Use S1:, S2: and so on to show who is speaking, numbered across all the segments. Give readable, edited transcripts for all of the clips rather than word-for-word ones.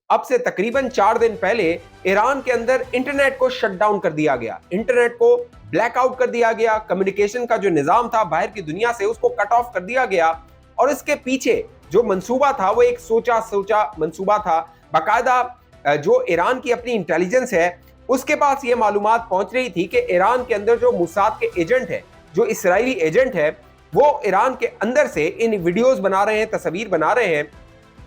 S1: अब से तकरीबन 4 दिन पहले ईरान के अंदर इंटरनेट को शट डाउन कर दिया गया, इंटरनेट को ब्लैकआउट कर दिया गया, कम्युनिकेशन का जो निजाम था बाहर की दुनिया से उसको कट ऑफ कर दिया गया। और इसके पीछे जो मंसूबा था वो एक सोचा सोचा मंसूबा था। बाकायदा जो ईरान की अपनी इंटेलिजेंस है उसके पास ये मालूमात पहुंच रही थी कि ईरान के अंदर जो मुसाद के एजेंट है, जो इसराइली एजेंट है, वो ईरान के अंदर से इन वीडियोस बना रहे हैं, तस्वीर बना रहे हैं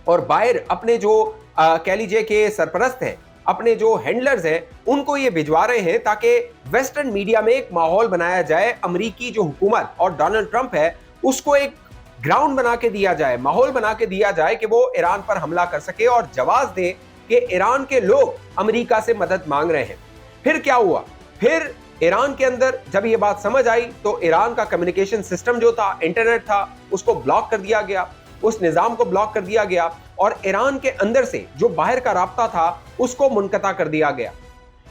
S1: और बाहर अपने जो कह लीजिए कि सरपरस्त हैं, अपने जो हैंडलर्स हैं, उनको ये भिजवा रहे हैं ताकि वेस्टर्न मीडिया में एक माहौल बनाया जाए। अमेरिकी जो हुकूमत और डोनाल्ड ट्रंप है उसको एक ग्राउंड बना के दिया जाए, माहौल बना के दिया जाए कि वो ईरान पर हमला कर सके और जवाब दे कि ईरान के लोग अमेरिका से मदद मांग रहे हैं। फिर क्या हुआ? फिर ईरान के अंदर जब ये बात समझ आई तो ईरान का कम्युनिकेशन सिस्टम जो था, इंटरनेट था, उसको ब्लॉक कर दिया गया, उस निजाम को ब्लॉक कर दिया गया और ईरान के अंदर से जो बाहर का राब्ता था उसको मुनक़ता कर दिया गया।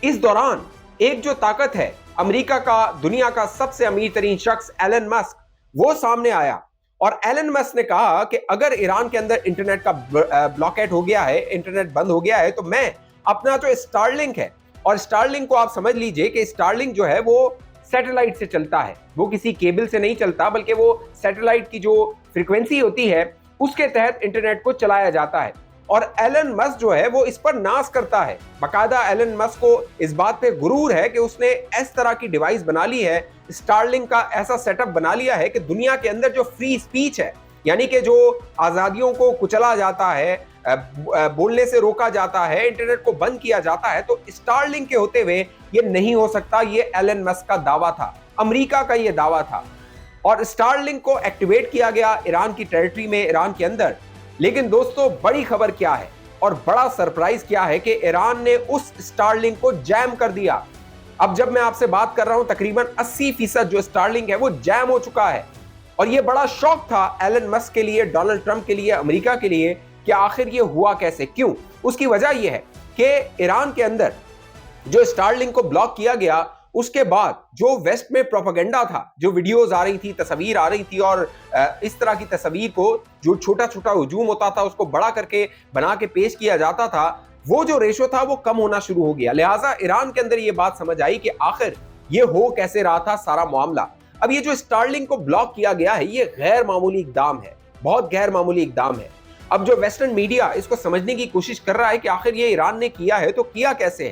S1: इस दौरान एक जो ताकत है, अमेरिका का दुनिया का सबसे अमीर तरीन शख्स एलन मस्क, वो सामने आया और एलन मस्क ने कहा कि अगर ईरान के अंदर इंटरनेट का ब्लॉकेट हो गया है, इंटरनेट बंद हो गया है, तो मैं अपना जो स्टारलिंक है, और स्टारलिंक को आप समझ लीजिए कि स्टारलिंक जो है वो सैटेलाइट से चलता है, वो किसी केबल से नहीं चलता बल्कि वो सैटेलाइट की जो फ्रीक्वेंसी होती है उसके तहत इंटरनेट को चलाया जाता है। और एलन मस्क जो है वो इस पर नाज करता है। बाकायदा एलन मस्क को इस बात पे गुरूर है कि उसने इस तरह की डिवाइस बना ली है, स्टारलिंक का ऐसा सेटअप बना लिया है कि दुनिया के अंदर जो फ्री स्पीच है, यानी कि जो आज़ादियों को कुचला जाता है, बोलने से रोका जाता है, इंटरनेट को बंद किया जाता है, तो स्टारलिंक के होते हुए ये नहीं हो सकता। ये एलन मस्क का दावा था, अमेरिका का ये दावा था। और स्टारलिंक को एक्टिवेट किया गया ईरान की टेरिटरी में, ईरान के अंदर। लेकिन दोस्तों बड़ी खबर क्या है और बड़ा सरप्राइज क्या है कि ईरान ने उस स्टारलिंक को जैम कर दिया। अब जब मैं आपसे बात कर रहा हूं तकरीबन 80% जो स्टारलिंक है वो जैम हो चुका है। और ये बड़ा शौक था एलन मस्क के लिए, डोनाल्ड ट्रंप के लिए, अमेरिका के लिए कि आखिर ये हुआ कैसे, क्यों। उसकी वजह यह है कि ईरान के अंदर जो स्टारलिंक को ब्लॉक किया गया उसके बाद जो वेस्ट में प्रोपेगेंडा था, जो वीडियोस आ रही थी, तस्वीर आ रही थी और इस तरह की तस्वीर को जो छोटा छोटा हुजूम होता था उसको बड़ा करके बना के पेश किया जाता था, वो जो रेशो था वो कम होना शुरू हो गया। लिहाजा ईरान के अंदर ये बात समझ आई कि आखिर ये हो कैसे रहा था सारा मामला। अब ये जो स्टारलिंक को ब्लॉक किया गया है ये गैर मामूली इकदाम है, बहुत गैर मामूली इकदाम है। अब जो वेस्टर्न मीडिया इसको समझने की कोशिश कर रहा है कि आखिर ये ईरान ने किया है तो किया कैसे है,